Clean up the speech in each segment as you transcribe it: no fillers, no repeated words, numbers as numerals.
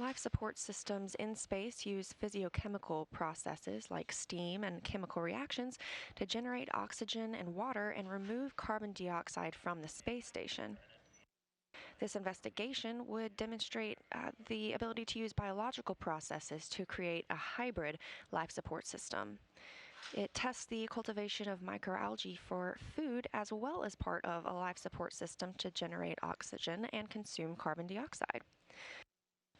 life support systems in space use physiochemical processes like steam and chemical reactions to generate oxygen and water and remove carbon dioxide from the space station. This investigation would demonstrate the ability to use biological processes to create a hybrid life support system. It tests the cultivation of microalgae for food as well as part of a life support system to generate oxygen and consume carbon dioxide.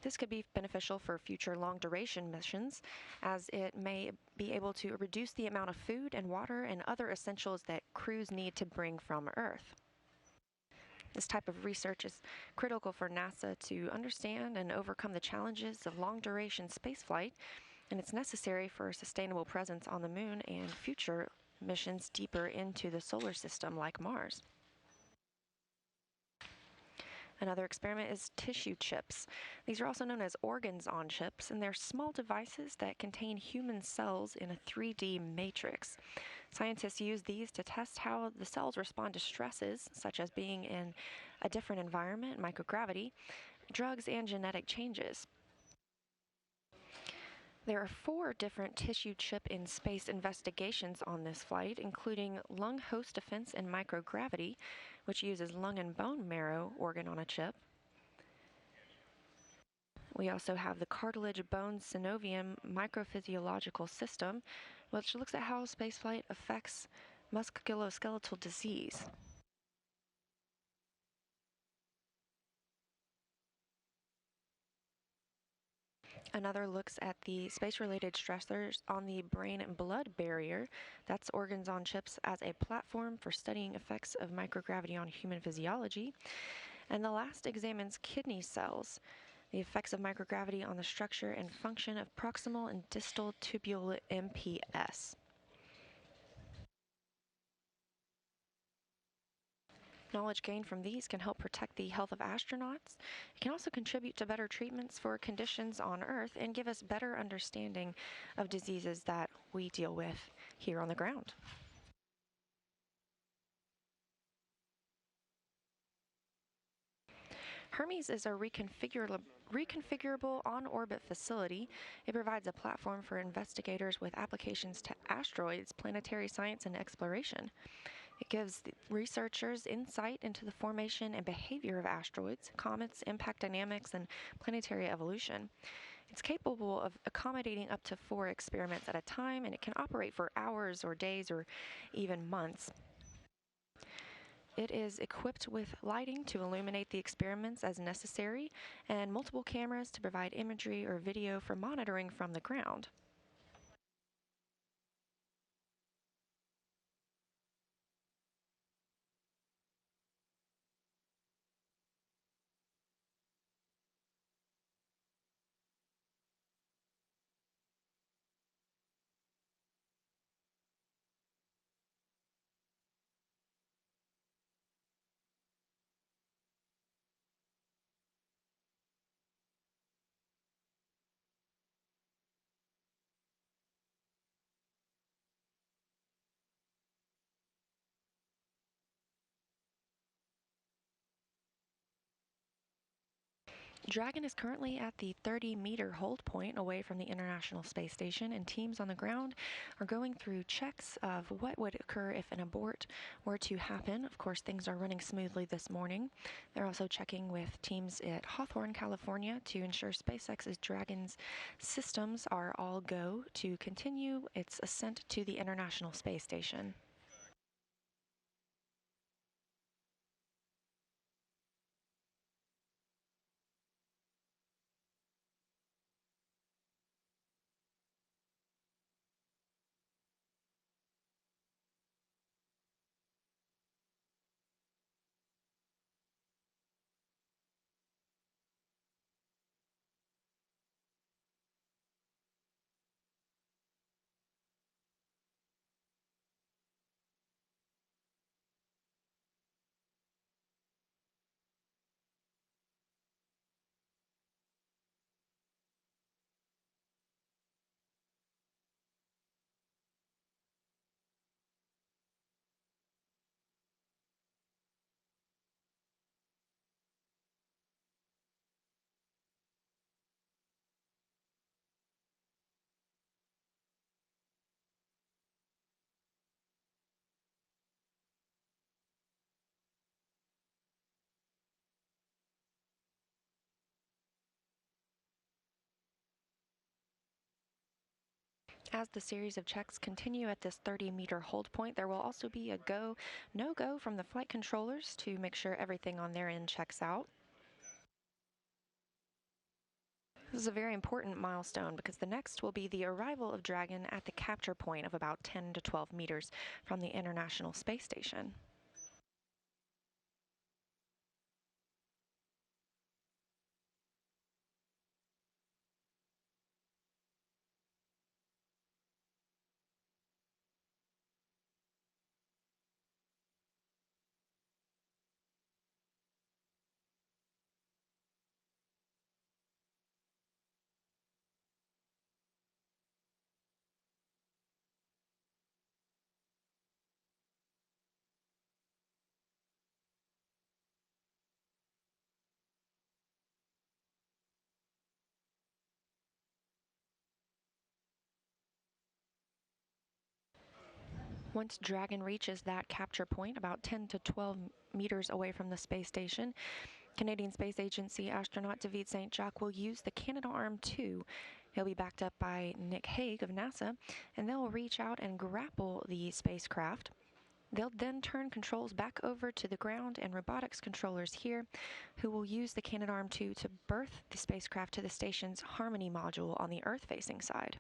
This could be beneficial for future long-duration missions, as it may be able to reduce the amount of food and water and other essentials that crews need to bring from Earth. This type of research is critical for NASA to understand and overcome the challenges of long-duration spaceflight, and it's necessary for a sustainable presence on the Moon and future missions deeper into the solar system like Mars. Another experiment is tissue chips. These are also known as organs on chips, and they're small devices that contain human cells in a 3D matrix. Scientists use these to test how the cells respond to stresses, such as being in a different environment, microgravity, drugs, and genetic changes. There are 4 different tissue chip in space investigations on this flight, including lung host defense and microgravity, which uses lung and bone marrow organ on a chip. We also have the cartilage bone synovium microphysiological system, which looks at how spaceflight affects musculoskeletal disease. Another looks at the space-related stressors on the brain and blood barrier. That's organs on chips as a platform for studying effects of microgravity on human physiology. And the last examines kidney cells, the effects of microgravity on the structure and function of proximal and distal tubule MPS. Knowledge gained from these can help protect the health of astronauts. It can also contribute to better treatments for conditions on Earth and give us better understanding of diseases that we deal with here on the ground. Hermes is a reconfigurable on-orbit facility. It provides a platform for investigators with applications to asteroids, planetary science, and exploration. It gives researchers insight into the formation and behavior of asteroids, comets, impact dynamics, and planetary evolution. It's capable of accommodating up to 4 experiments at a time, and it can operate for hours or days or even months. It is equipped with lighting to illuminate the experiments as necessary, and multiple cameras to provide imagery or video for monitoring from the ground. Dragon is currently at the 30-meter hold point away from the International Space Station, and teams on the ground are going through checks of what would occur if an abort were to happen. Of course, things are running smoothly this morning. They're also checking with teams at Hawthorne, California, to ensure SpaceX's Dragon's systems are all go to continue its ascent to the International Space Station. As the series of checks continue at this 30-meter hold point, there will also be a go, no-go from the flight controllers to make sure everything on their end checks out. This is a very important milestone because the next will be the arrival of Dragon at the capture point of about 10 to 12 meters from the International Space Station. Once Dragon reaches that capture point, about 10 to 12 meters away from the space station, Canadian Space Agency astronaut David St. Jacques will use the Canadarm2. He'll be backed up by Nick Hague of NASA, and they'll reach out and grapple the spacecraft. They'll then turn controls back over to the ground and robotics controllers here, who will use the Canadarm2 to berth the spacecraft to the station's Harmony module on the Earth-facing side.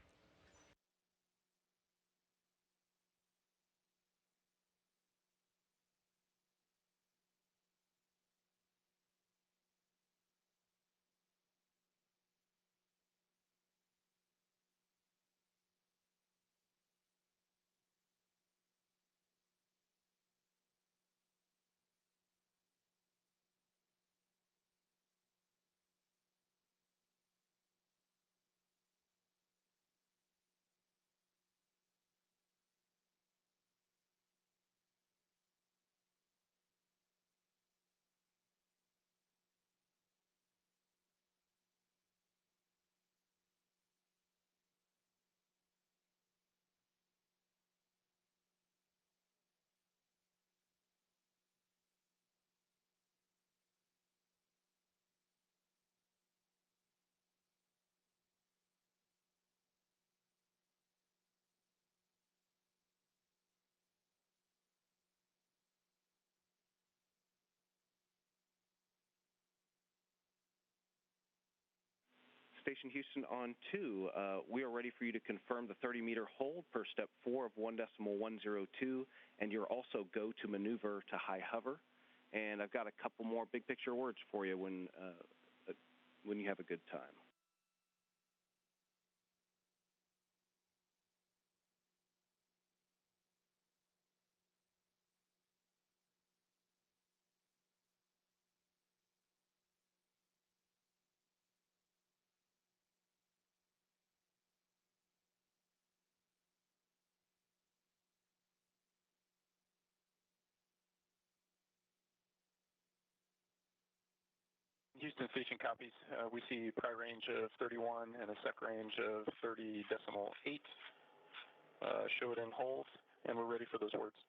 Station Houston on 2. We are ready for you to confirm the 30-meter hold per step 4 of 1.102, and you're also go to maneuver to high hover. And I've got a couple more big picture words for you when you have a good time. Houston Station copies. We see pri range of 31 and a sec range of 30.8. Show it in hold, and we're ready for those words.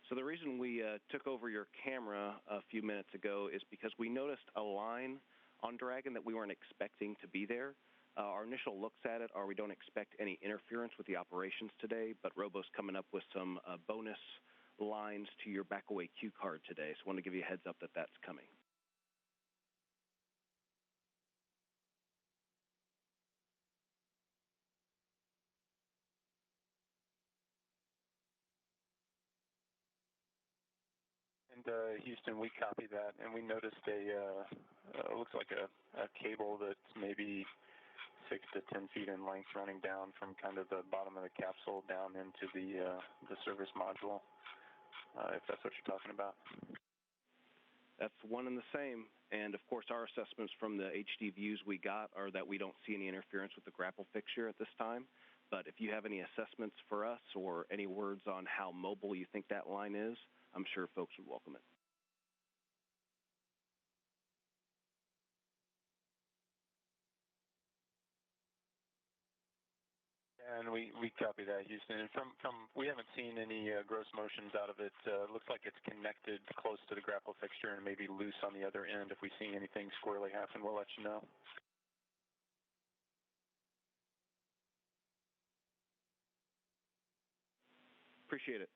So the reason we took over your camera a few minutes ago is because we noticed a line on Dragon that we weren't expecting to be there. Our initial looks at it are we don't expect any interference with the operations today, but Robo's coming up with some bonus lines to your backaway cue card today, so I want to give you a heads up that that's coming. And Houston, we copy that, and we noticed looks like a cable that's maybe 6 to 10 feet in length running down from kind of the bottom of the capsule down into the service module, if that's what you're talking about. That's one and the same. And, of course, our assessments from the HD views we got are that we don't see any interference with the grapple fixture at this time. But if you have any assessments for us or any words on how mobile you think that line is, I'm sure folks would welcome it. And we copy that, Houston. And from we haven't seen any gross motions out of it. Looks like it's connected close to the grapple fixture and maybe loose on the other end. If we see anything squirrely happen, we'll let you know. Appreciate it.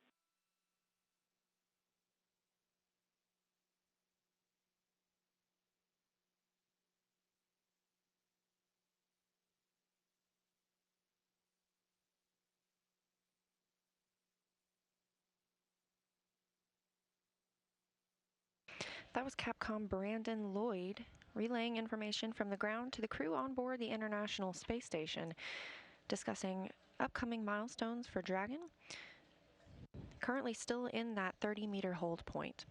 That was Capcom Brandon Lloyd relaying information from the ground to the crew on board the International Space Station, discussing upcoming milestones for Dragon, currently still in that 30-meter hold point.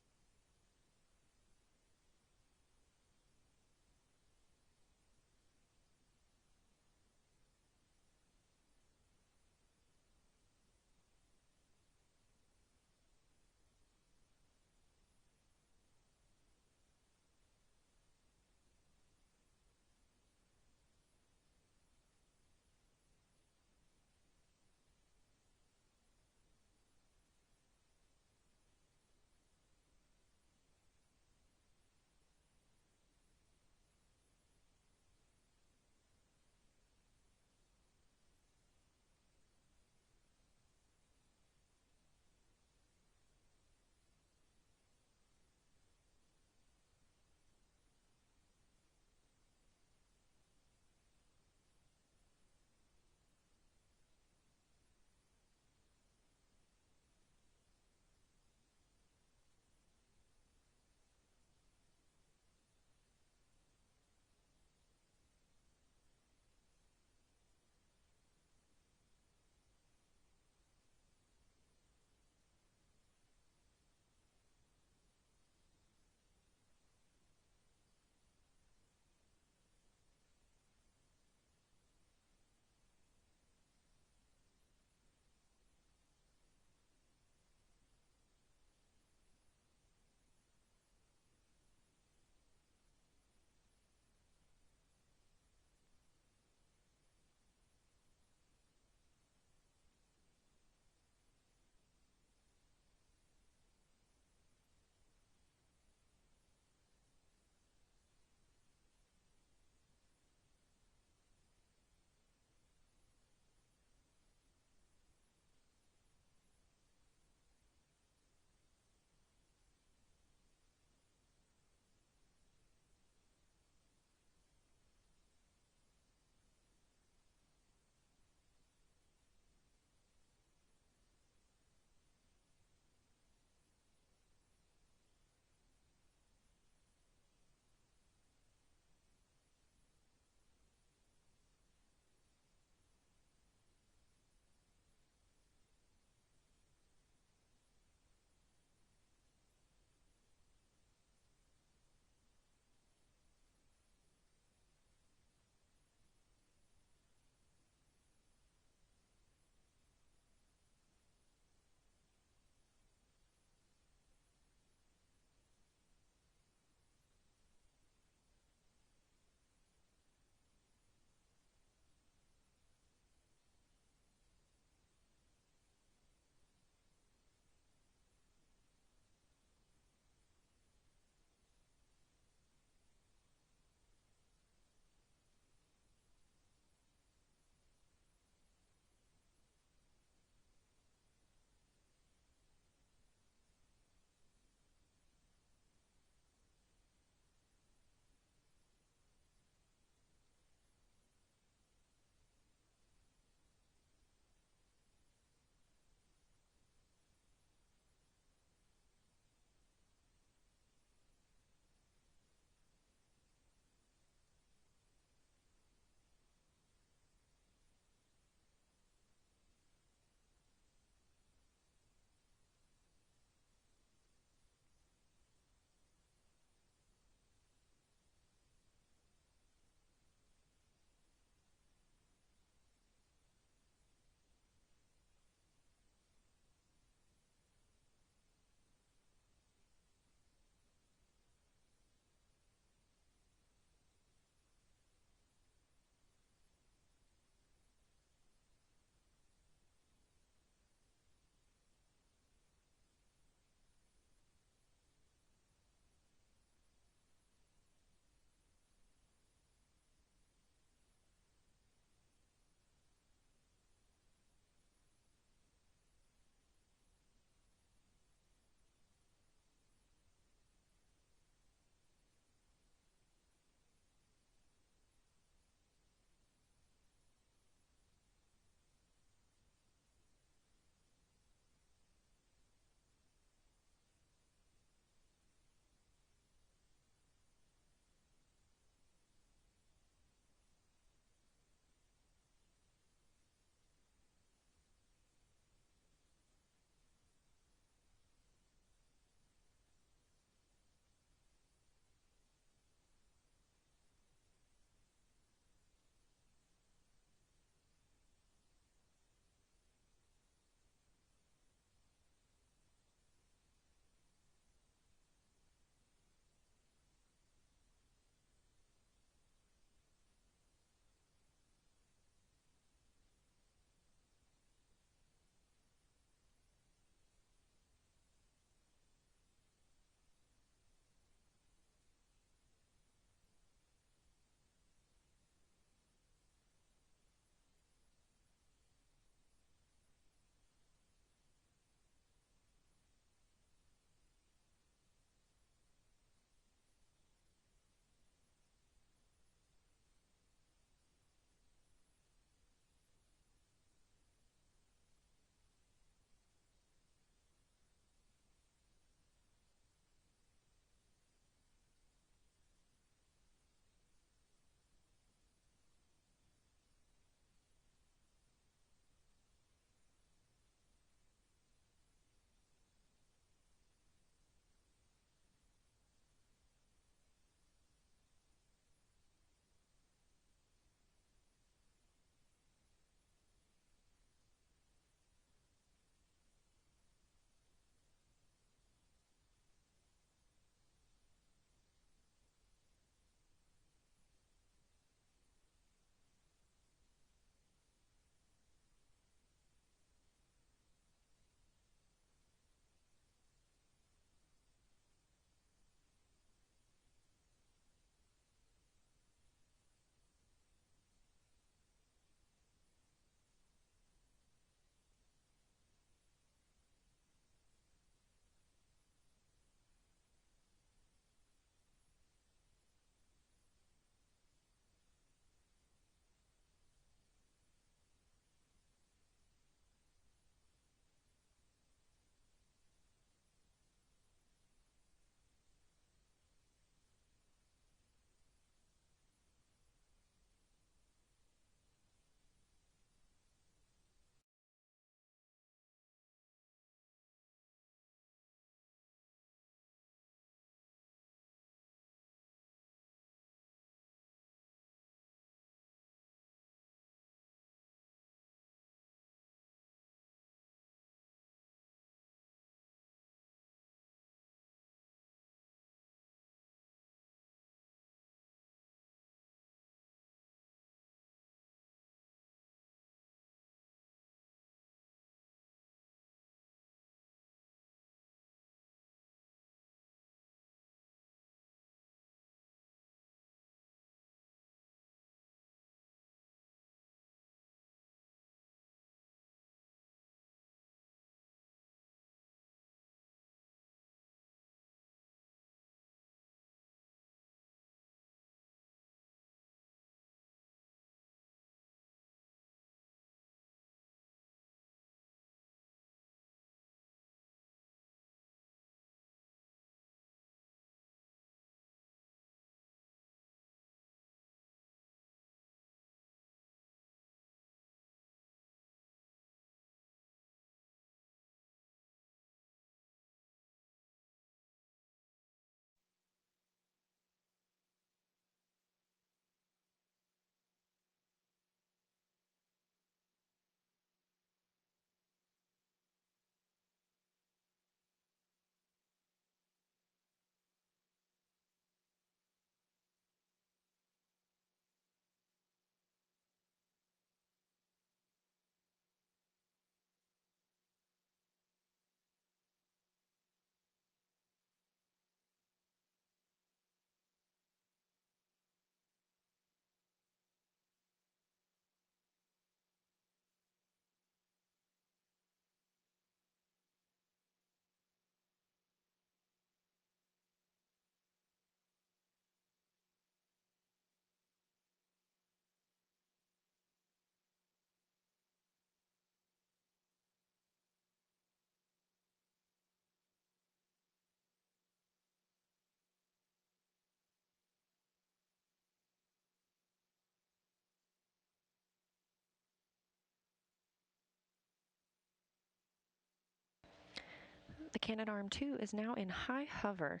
The Canadarm2 is now in high hover,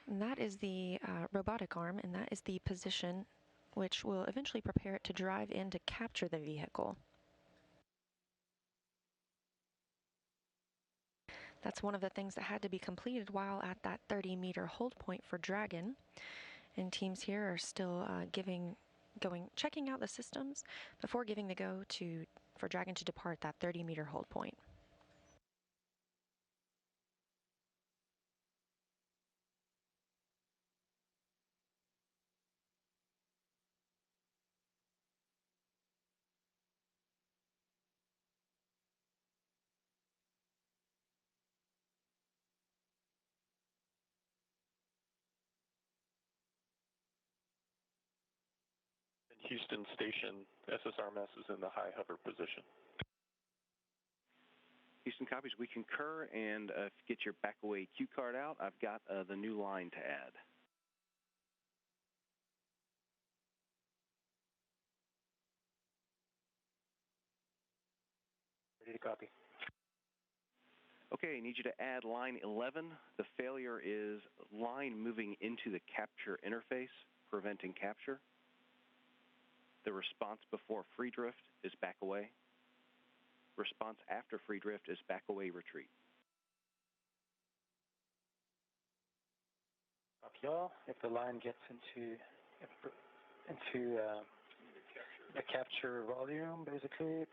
and that is the robotic arm, and that is the position which will eventually prepare it to drive in to capture the vehicle. That's one of the things that had to be completed while at that 30-meter hold point for Dragon. And teams here are still checking out the systems before giving the go for Dragon to depart that 30-meter hold point. Houston Station, SSRMS is in the high hover position. Houston copies. We concur, and get your back away cue card out. I've got the new line to add. Ready to copy. Okay, I need you to add line 11. The failure is line moving into the capture interface, preventing capture. The response before free drift is back away. Response after free drift is back away retreat. Copy all. If the line gets into the capture volume, basically,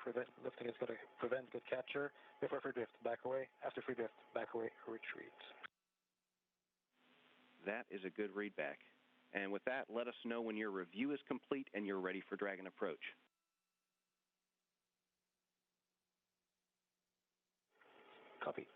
lifting is going to prevent good capture. Before free drift, back away. After free drift, back away, retreat. That is a good readback. And with that, let us know when your review is complete and you're ready for Dragon approach. Copy.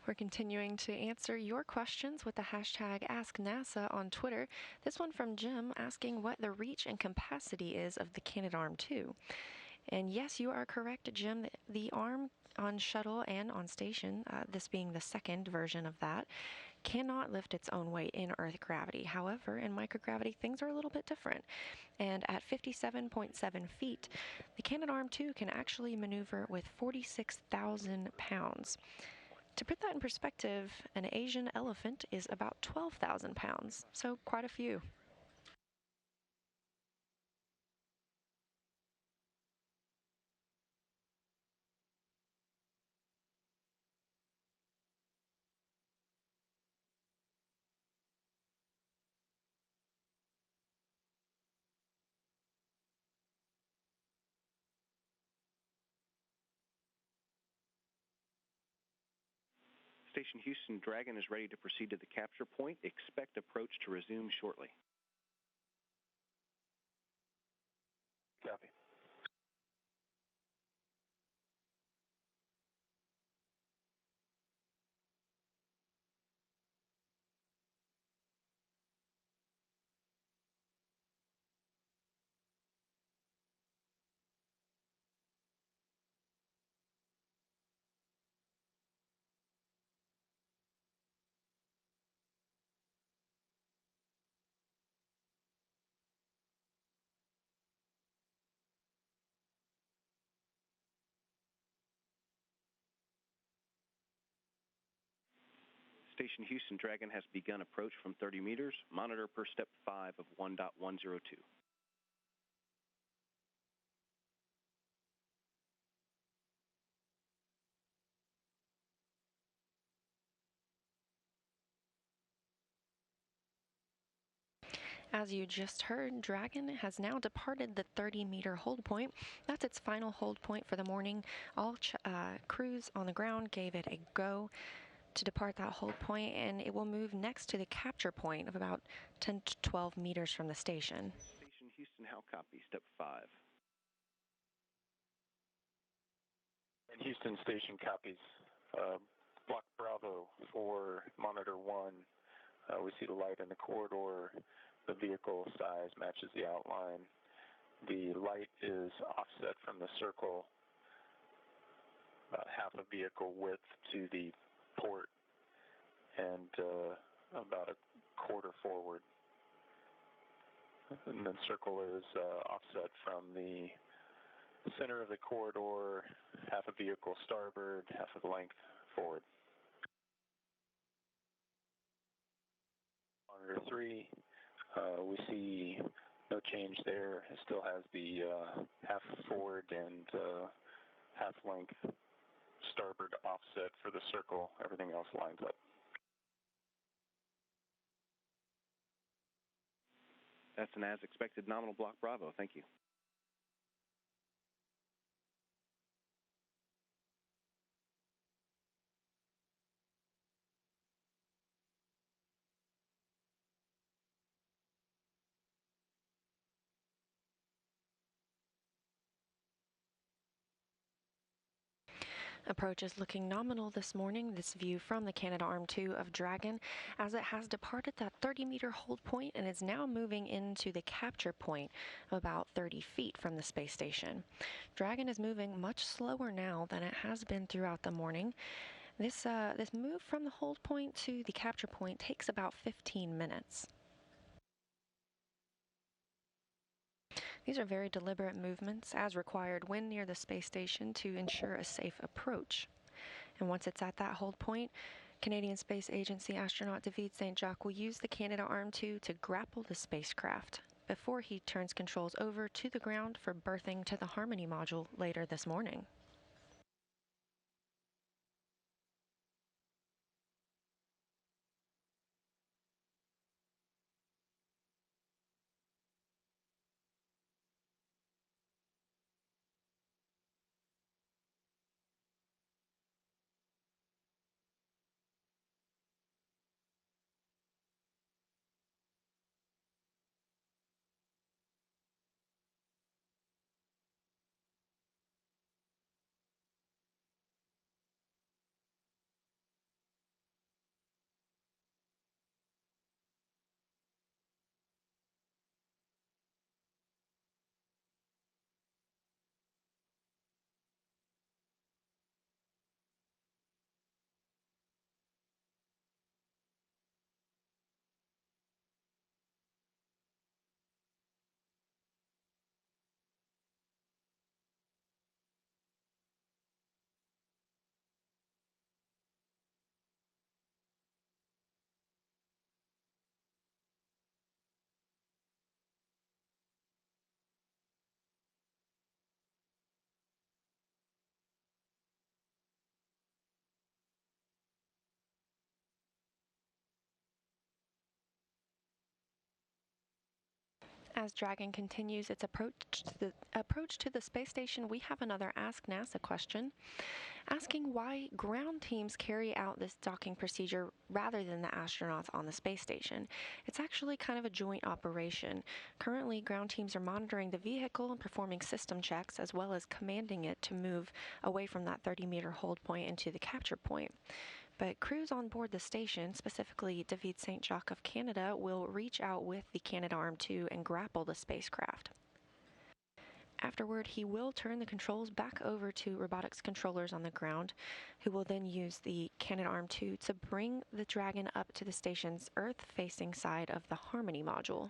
We're continuing to answer your questions with the hashtag AskNASA on Twitter. This one from Jim asking what the reach and capacity is of the Canadarm2. And yes, you are correct, Jim. The arm on shuttle and on station, this being the second version of that, cannot lift its own weight in Earth gravity. However, in microgravity, things are a little bit different. And at 57.7 feet, the Canadarm2 can actually maneuver with 46,000 pounds. To put that in perspective, an Asian elephant is about 12,000 pounds, so quite a few. Station Houston, Dragon is ready to proceed to the capture point. Expect approach to resume shortly. Copy. Station Houston, Dragon has begun approach from 30 meters. Monitor per step 5 of 1.102. As you just heard, Dragon has now departed the 30-meter hold point. That's its final hold point for the morning. All crews on the ground gave it a go to depart that hold point, and it will move next to the capture point of about 10 to 12 meters from the station. Station Houston, how copy? Step 5. And Houston Station copies. Block Bravo for Monitor 1. We see the light in the corridor. The vehicle size matches the outline. The light is offset from the circle about half a vehicle width to the port and about a quarter forward. And the circle is offset from the center of the corridor, half a vehicle starboard, half of the length forward. Monitor 3, we see no change there. It still has the half forward and half length starboard offset for the circle. Everything else lines up. That's an as expected nominal block Bravo. Thank you. Approach is looking nominal this morning, this view from the Canadarm2 of Dragon, as it has departed that 30-meter hold point and is now moving into the capture point about 30 feet from the space station. Dragon is moving much slower now than it has been throughout the morning. This move from the hold point to the capture point takes about 15 minutes. These are very deliberate movements, as required when near the space station to ensure a safe approach. And once it's at that hold point, Canadian Space Agency astronaut David St. Jacques will use the Canadarm2 to grapple the spacecraft before he turns controls over to the ground for berthing to the Harmony module later this morning. As Dragon continues its approach to the space station, we have another Ask NASA question, asking why ground teams carry out this docking procedure rather than the astronauts on the space station. It's actually kind of a joint operation. Currently, ground teams are monitoring the vehicle and performing system checks, as well as commanding it to move away from that 30-meter hold point into the capture point. But crews on board the station, specifically David St. Jacques of Canada, will reach out with the Canadarm2 and grapple the spacecraft. Afterward, he will turn the controls back over to robotics controllers on the ground, who will then use the Canadarm2 to bring the Dragon up to the station's Earth-facing side of the Harmony module.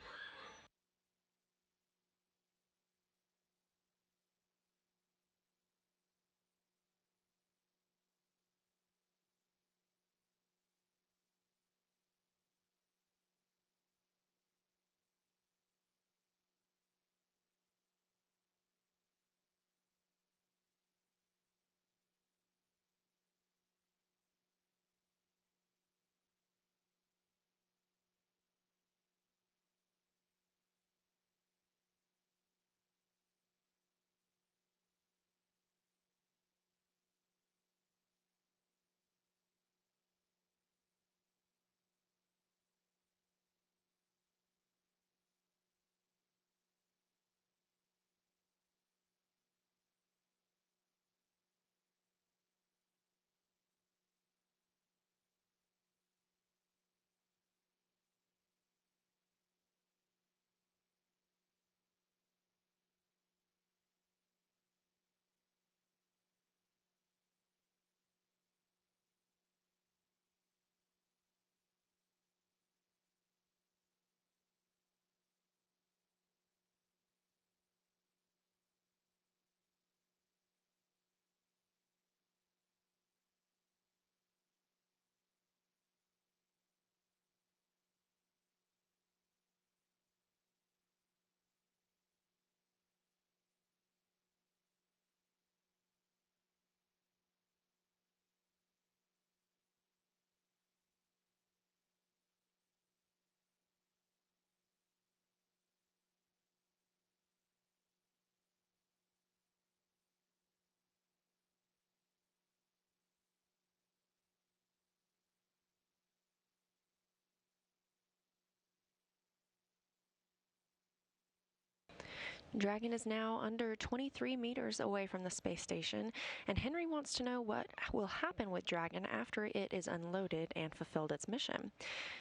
Dragon is now under 23 meters away from the space station, and Henry wants to know what will happen with Dragon after it is unloaded and fulfilled its mission.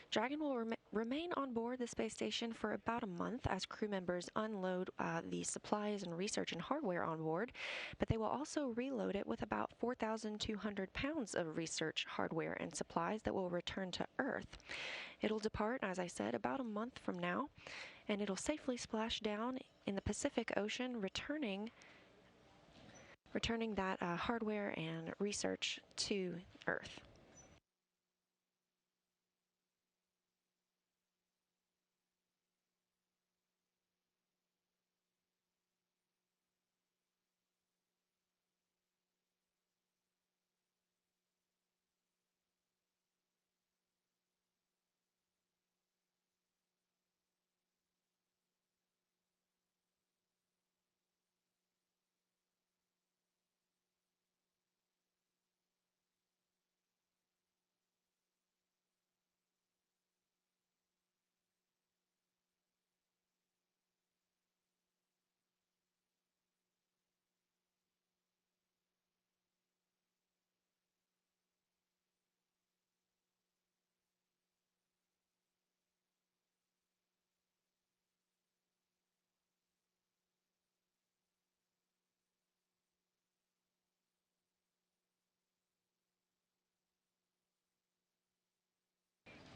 Dragon will remain on board the space station for about a month as crew members unload the supplies and research and hardware on board, but they will also reload it with about 4,200 pounds of research, hardware, and supplies that will return to Earth. It'll depart, as I said, about a month from now, and it'll safely splash down in the Pacific Ocean, returning that hardware and research to Earth.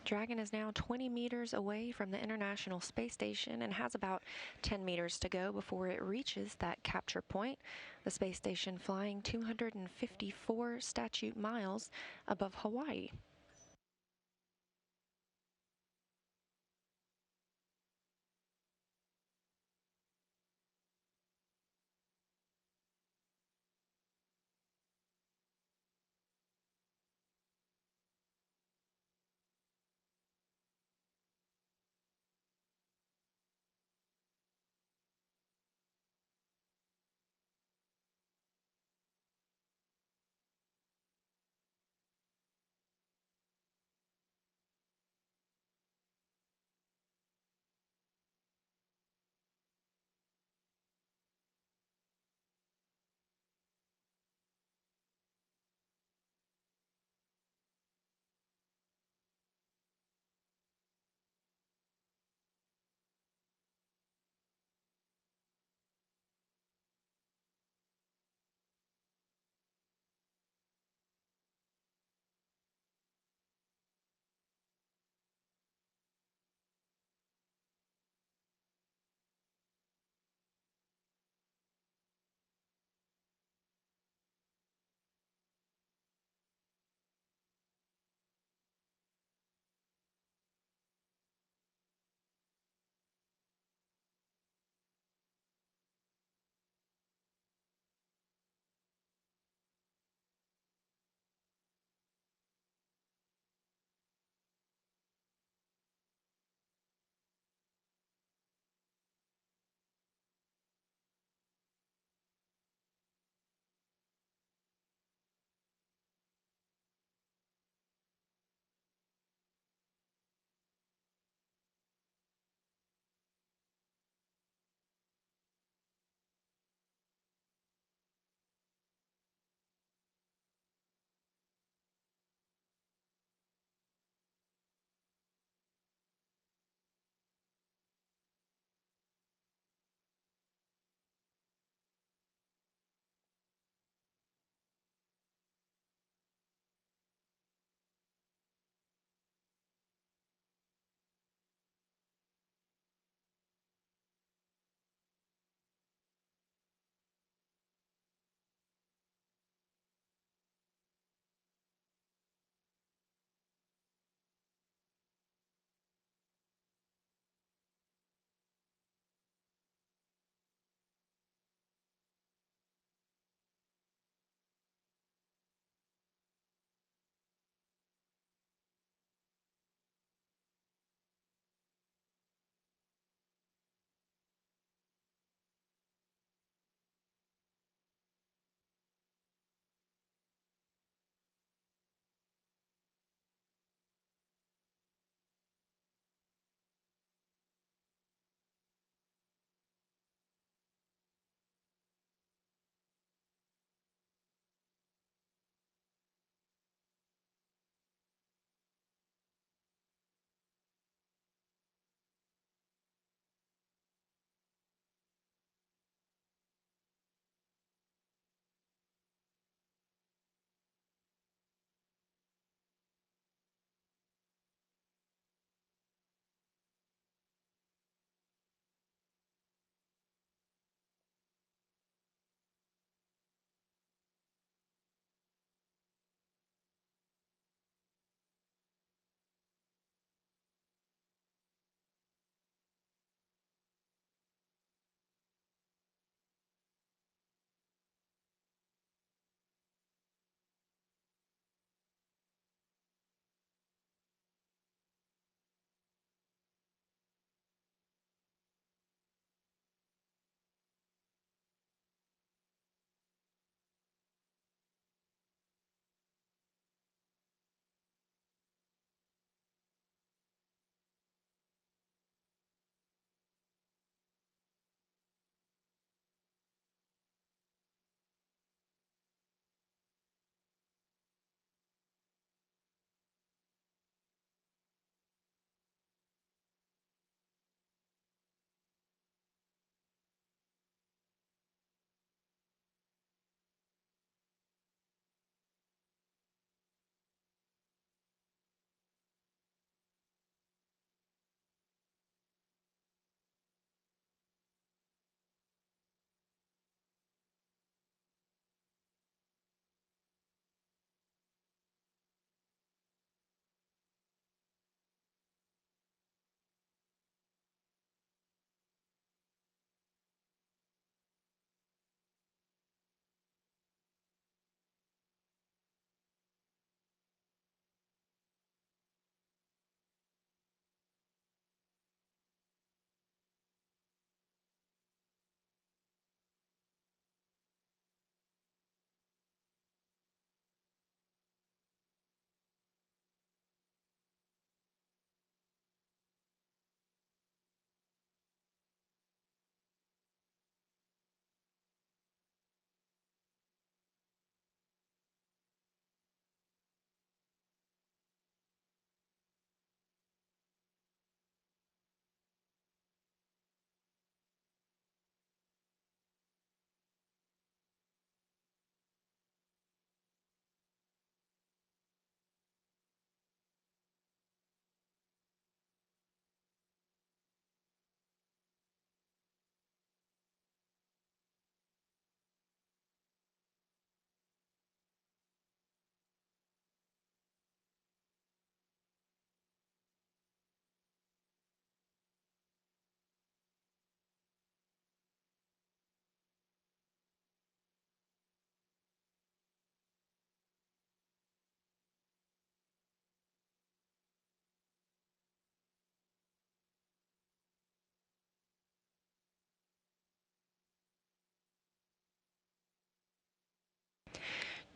Dragon is now 20 meters away from the International Space Station and has about 10 meters to go before it reaches that capture point, the space station flying 254 statute miles above Hawaii.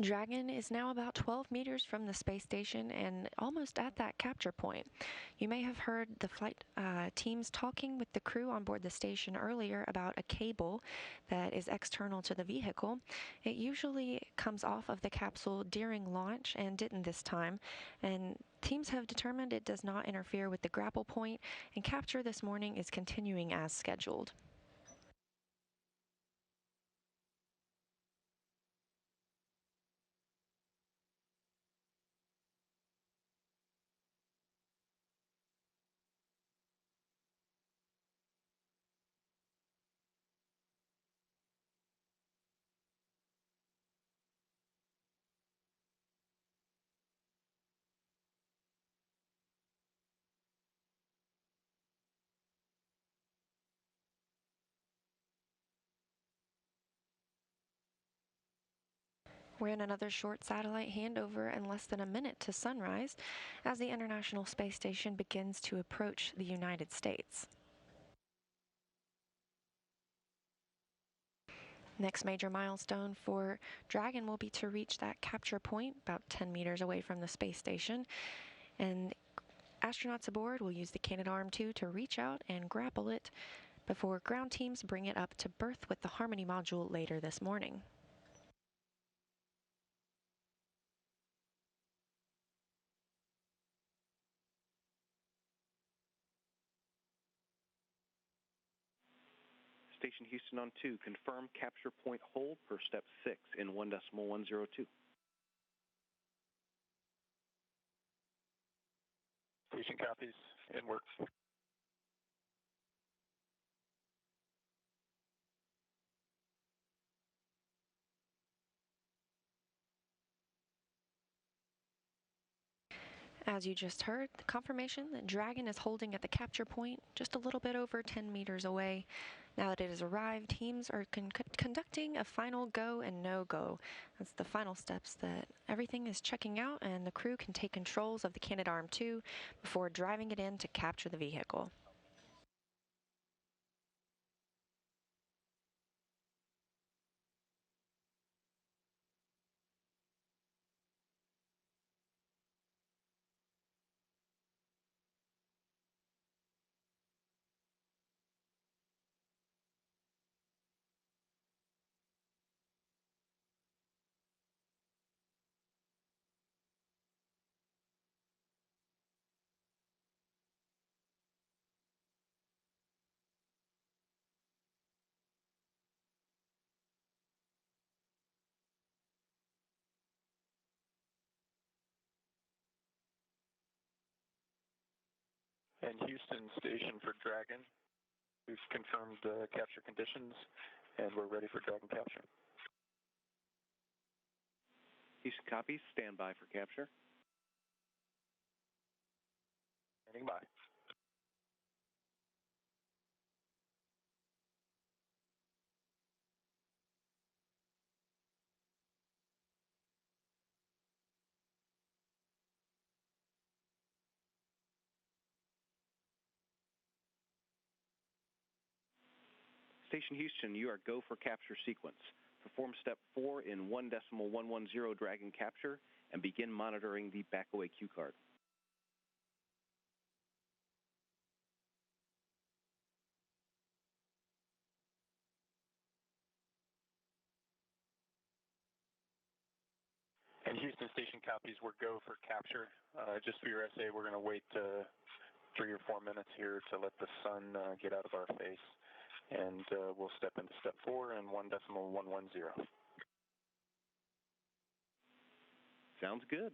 Dragon is now about 12 meters from the space station and almost at that capture point. You may have heard the flight teams talking with the crew on board the station earlier about a cable that is external to the vehicle. It usually comes off of the capsule during launch and didn't this time, and teams have determined it does not interfere with the grapple point, and capture this morning is continuing as scheduled. We're in another short satellite handover in less than a minute to sunrise as the International Space Station begins to approach the United States. Next major milestone for Dragon will be to reach that capture point about 10 meters away from the space station, and astronauts aboard will use the Canadarm2 to reach out and grapple it before ground teams bring it up to berth with the Harmony module later this morning. Station Houston on 2, confirm capture point hold per step 6 in 1.102. Station copies. It works. As you just heard, the confirmation that Dragon is holding at the capture point just a little bit over 10 meters away. Now that it has arrived, teams are conducting a final go and no-go. That's the final steps that everything is checking out and the crew can take controls of the Canadarm2 before driving it in to capture the vehicle. And Houston station for Dragon. We've confirmed capture conditions, and we're ready for Dragon capture. Houston copies, stand by for capture. Standing by. Station Houston, you are go for capture sequence. Perform step 4 in 1.110 Dragon capture and begin monitoring the backaway cue card. And Houston station copies, we're go for capture. Just for your essay, we're going to wait 3 or 4 minutes here to let the sun get out of our face. And we'll step into step 4 in 1.110. Sounds good.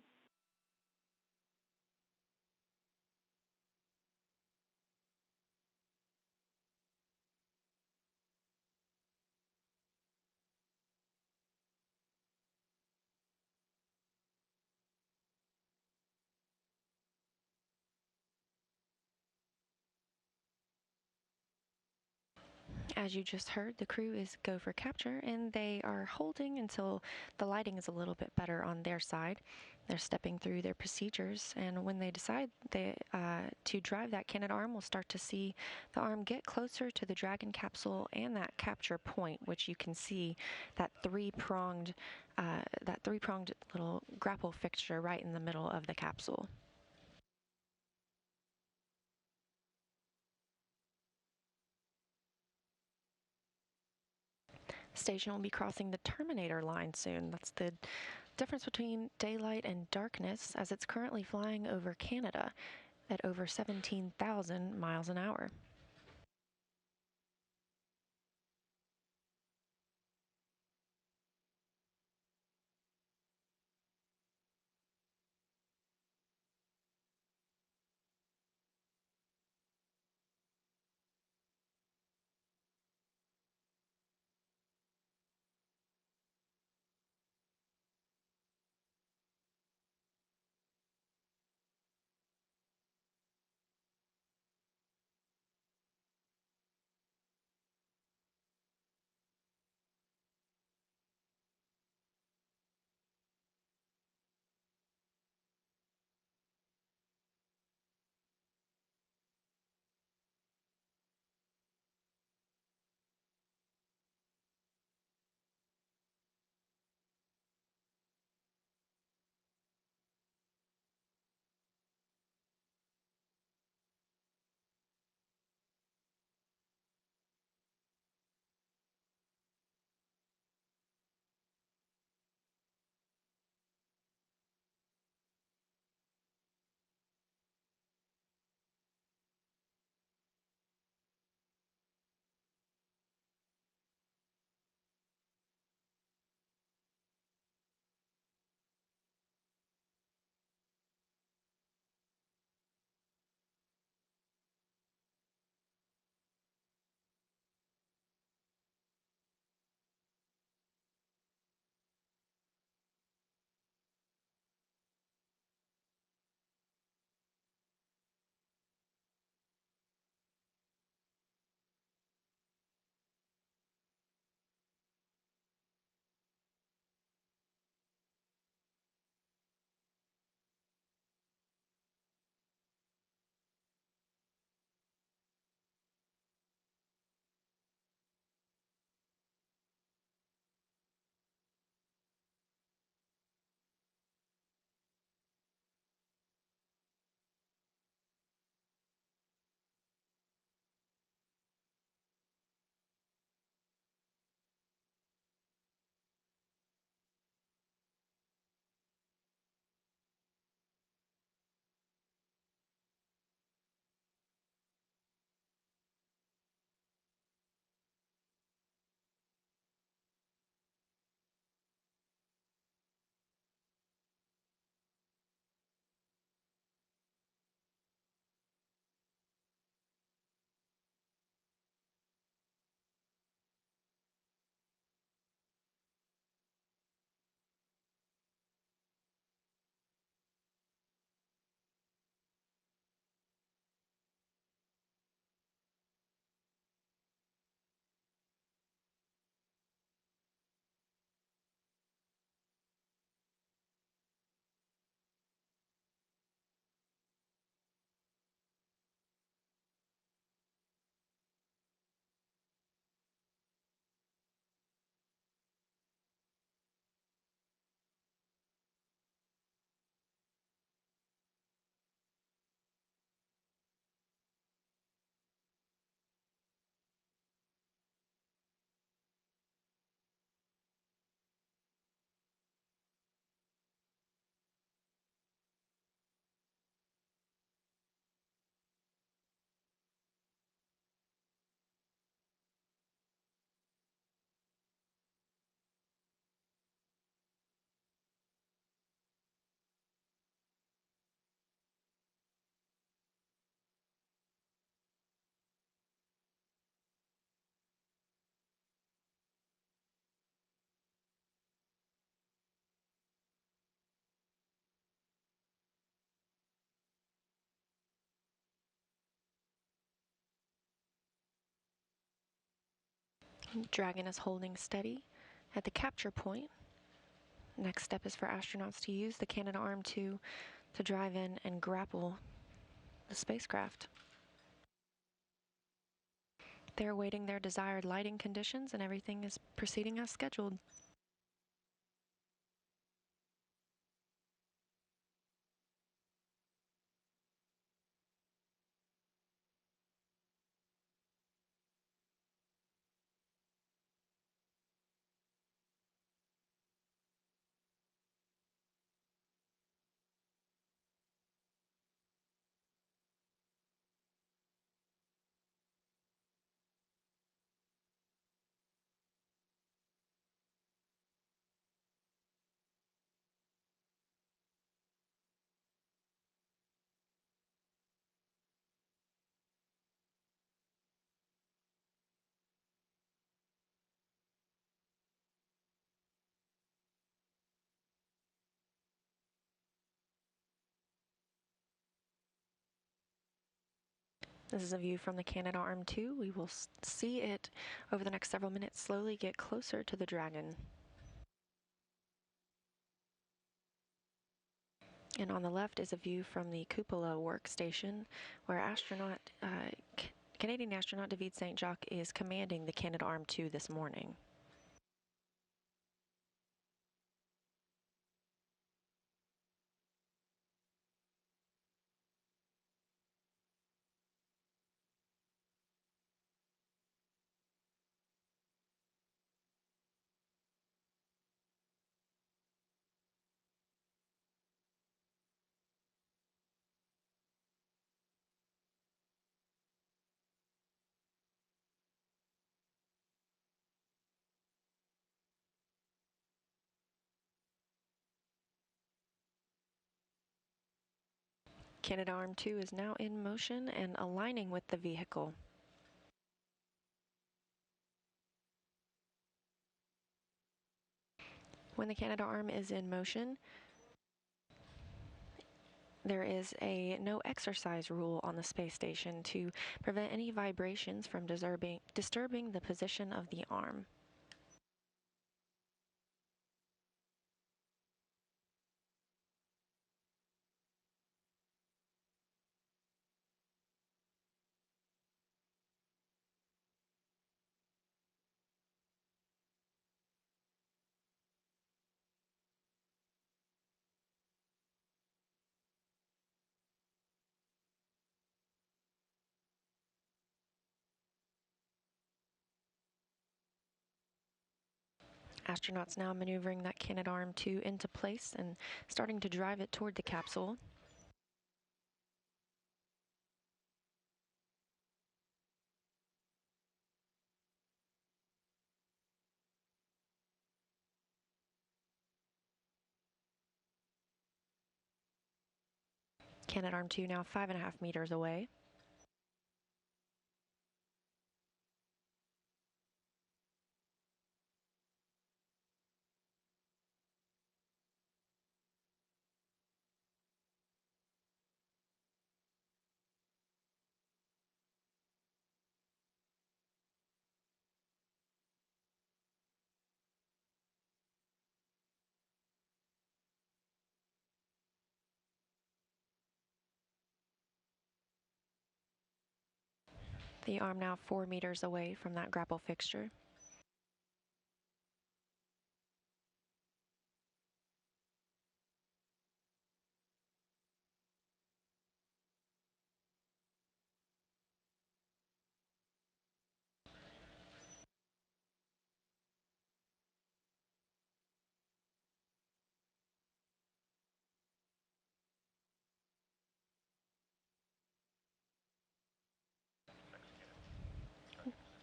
As you just heard, the crew is go for capture, and they are holding until the lighting is a little bit better on their side. They're stepping through their procedures, and when they decide to drive that Canadarm, we'll start to see the arm get closer to the Dragon capsule and that capture point, which you can see that three-pronged little grapple fixture right in the middle of the capsule. Station will be crossing the Terminator line soon. That's the difference between daylight and darkness, as it's currently flying over Canada at over 17,000 miles an hour. Dragon is holding steady at the capture point. Next step is for astronauts to use the Canadarm2 to drive in and grapple the spacecraft. They're awaiting their desired lighting conditions, and everything is proceeding as scheduled. This is a view from the Canadarm2. We will see it over the next several minutes slowly get closer to the Dragon. And on the left is a view from the cupola workstation where Canadian astronaut David St. Jacques is commanding the Canadarm2 this morning. Canadarm2 is now in motion and aligning with the vehicle. When the Canadarm is in motion, there is a no exercise rule on the space station to prevent any vibrations from disturbing the position of the arm. Astronauts now maneuvering that Canadarm2 into place and starting to drive it toward the capsule. Canadarm2 now 5.5 meters away. The arm now 4 meters away from that grapple fixture.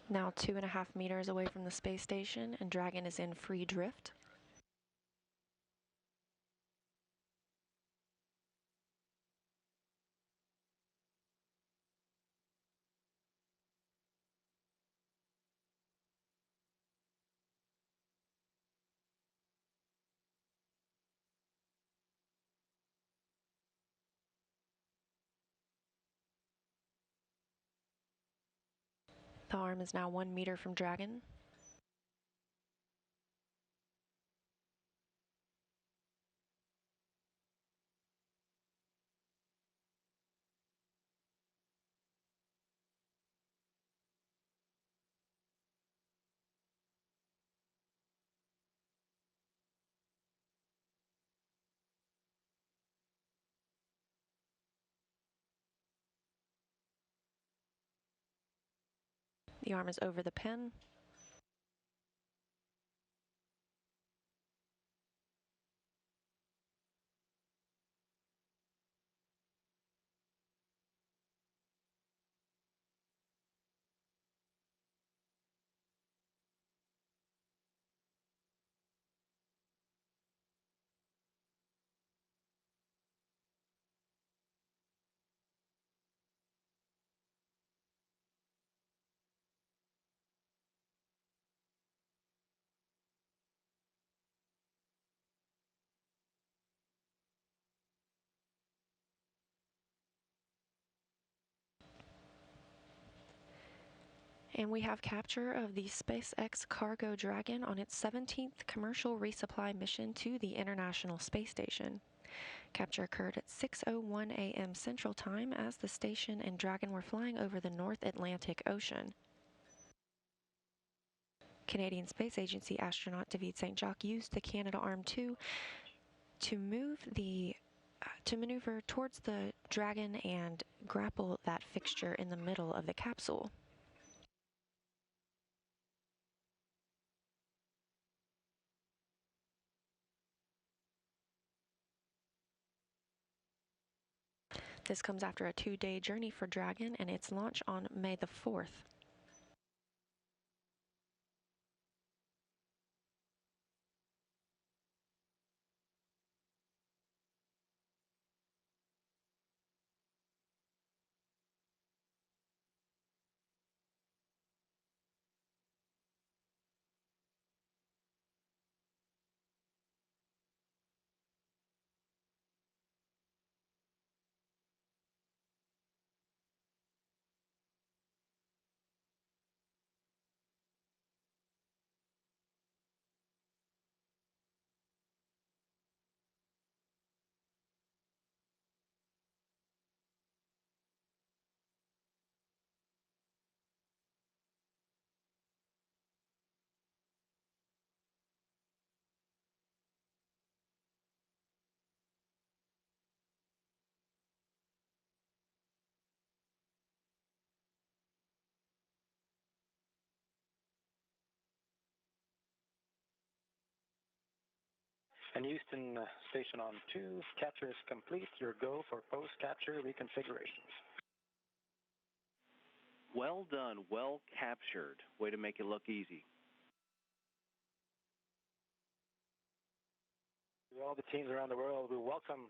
Now 2.5 meters away from the space station, and Dragon is in free drift. The arm is now 1 meter from Dragon. The arm is over the pen. And we have capture of the SpaceX Cargo Dragon on its 17th commercial resupply mission to the International Space Station. Capture occurred at 6:01 a.m. Central Time as the station and Dragon were flying over the North Atlantic Ocean. Canadian Space Agency astronaut David St. Jacques used the Canadarm2 to maneuver towards the Dragon and grapple that fixture in the middle of the capsule. This comes after a 2-day journey for Dragon and its launch on May the 4th. And Houston, station on 2, capture is complete. Your go for post-capture reconfigurations. Well done, well captured. Way to make it look easy. To all the teams around the world, we welcome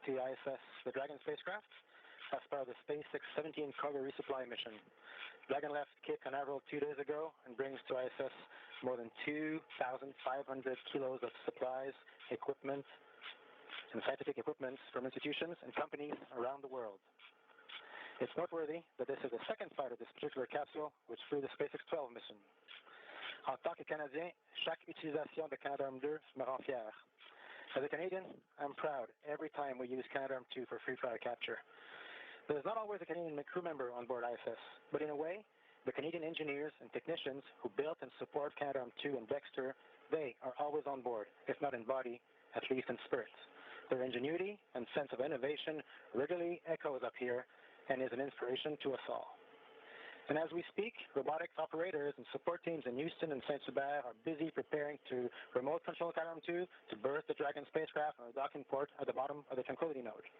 to ISS the Dragon spacecraft as part of the SpaceX 17 cargo resupply mission. Dragon left Cape Canaveral 2 days ago and brings to ISS more than 2,500 kilos of supplies, equipment, and scientific equipment from institutions and companies around the world. It's noteworthy that this is the second flight of this particular capsule, which flew the SpaceX 12 mission. En tant que Canadien, chaque utilisation de Canadarm2 me rend fier. As a Canadian, I'm proud every time we use Canadarm2 for free flight capture. There's not always a Canadian crew member on board ISS, but in a way, the Canadian engineers and technicians who built and support Canadarm2 and Dexter, they are always on board, if not in body, at least in spirit. Their ingenuity and sense of innovation regularly echoes up here and is an inspiration to us all. And as we speak, robotics operators and support teams in Houston and Saint-Hubert are busy preparing to remote control Canadarm2 to berth the Dragon spacecraft on the docking port at the bottom of the Tranquility node.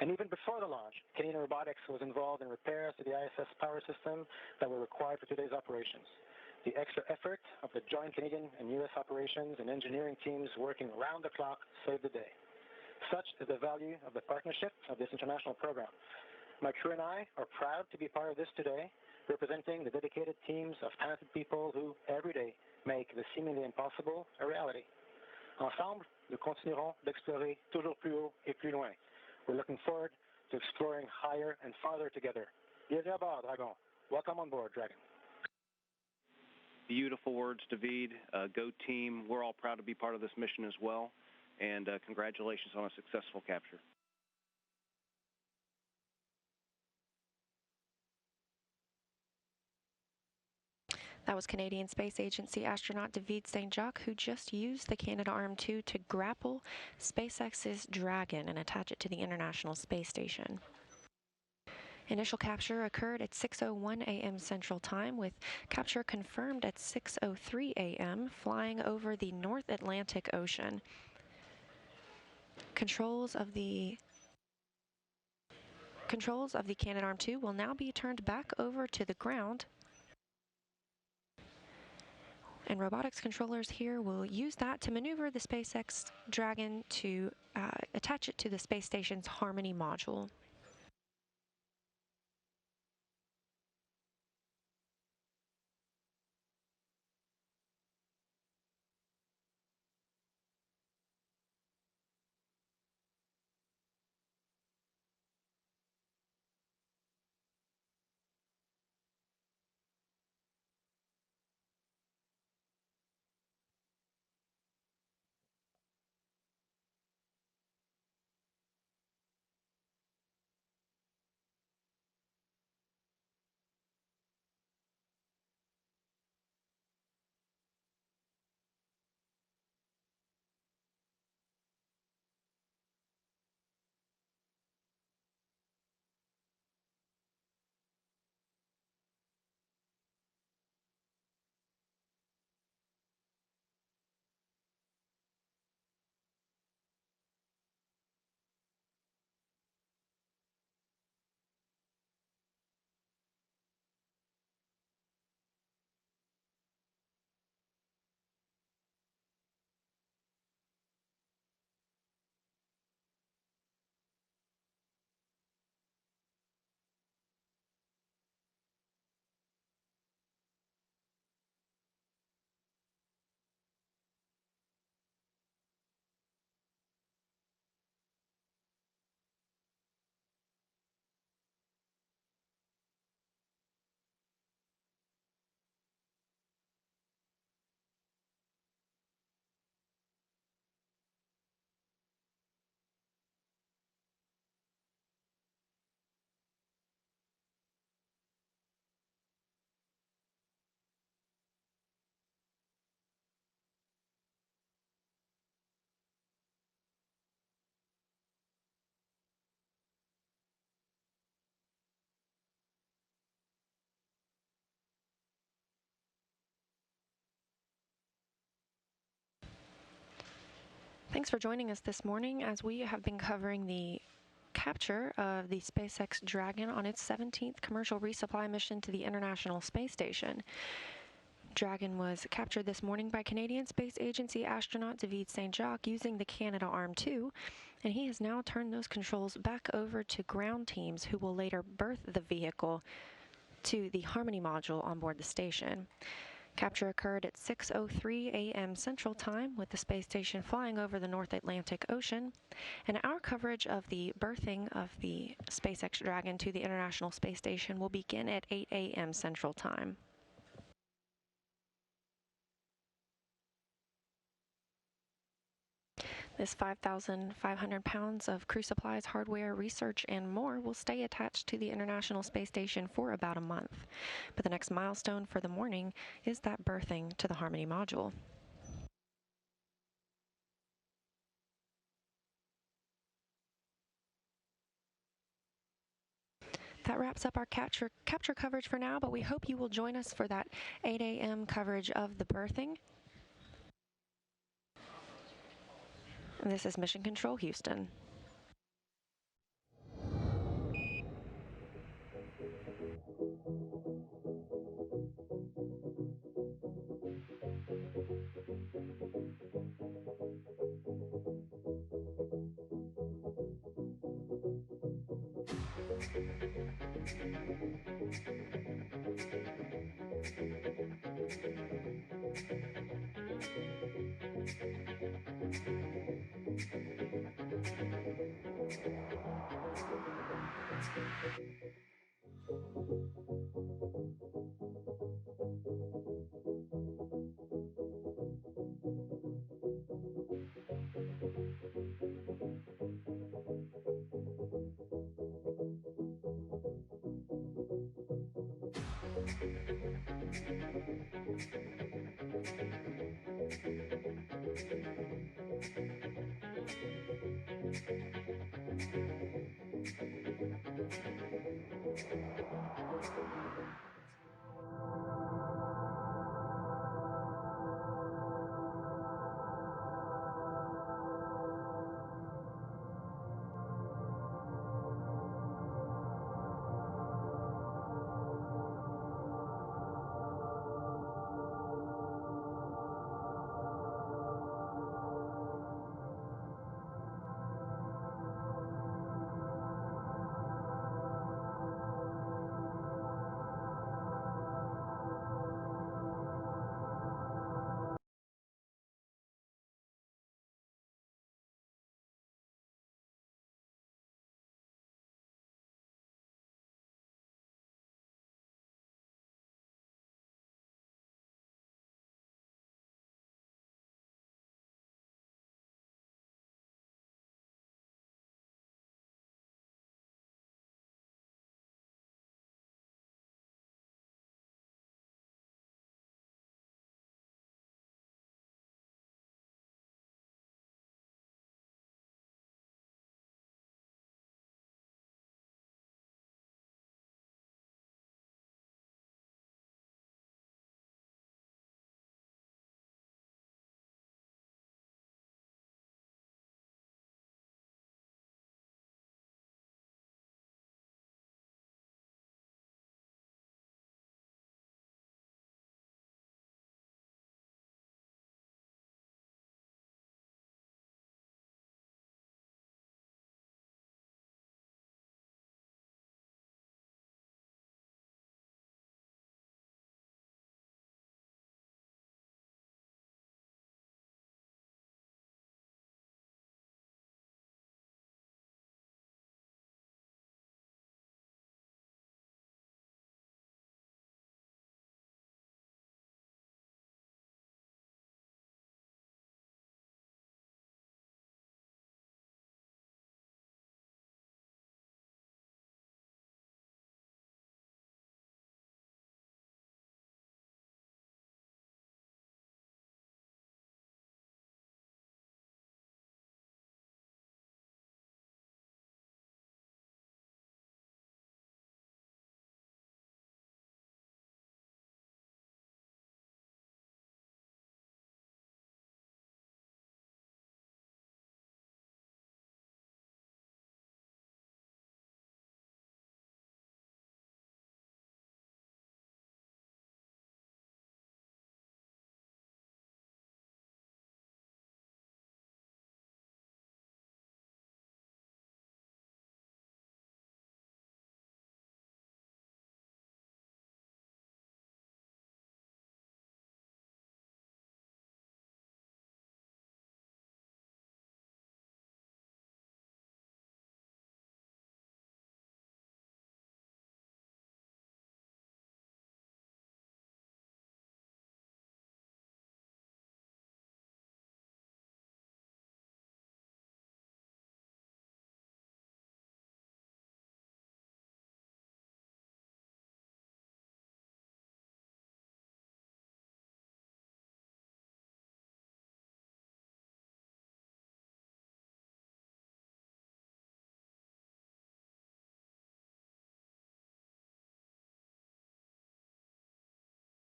And even before the launch, Canadian Robotics was involved in repairs to the ISS power system that were required for today's operations. The extra effort of the joint Canadian and U.S. operations and engineering teams working around the clock saved the day. Such is the value of the partnership of this international program. My crew and I are proud to be part of this today, representing the dedicated teams of talented people who, every day, make the seemingly impossible a reality. Ensemble, nous continuerons d'explorer toujours plus haut et plus loin. We're looking forward to exploring higher and farther together. Bienvenue à bord, Dragon. Welcome on board, Dragon. Beautiful words, David. Go team. We're all proud to be part of this mission as well. And congratulations on a successful capture. That was Canadian Space Agency astronaut David St. Jacques, who just used the Canadarm2 to grapple SpaceX's Dragon and attach it to the International Space Station. Initial capture occurred at 6:01 a.m. Central Time, with capture confirmed at 6:03 a.m., flying over the North Atlantic Ocean. Controls of the Canadarm2 will now be turned back over to the ground, and robotics controllers here will use that to maneuver the SpaceX Dragon to attach it to the space station's Harmony module. Thanks for joining us this morning as we have been covering the capture of the SpaceX Dragon on its 17th commercial resupply mission to the International Space Station. Dragon was captured this morning by Canadian Space Agency astronaut David Saint-Jacques using the Canadarm2, and he has now turned those controls back over to ground teams who will later berth the vehicle to the Harmony module on board the station. Capture occurred at 6:03 a.m. Central Time, with the space station flying over the North Atlantic Ocean, and our coverage of the berthing of the SpaceX Dragon to the International Space Station will begin at 8 a.m. Central Time. This 5,500 pounds of crew supplies, hardware, research, and more will stay attached to the International Space Station for about a month. But the next milestone for the morning is that berthing to the Harmony module. That wraps up our capture coverage for now, but we hope you will join us for that 8 a.m. coverage of the berthing. And this is Mission Control Houston.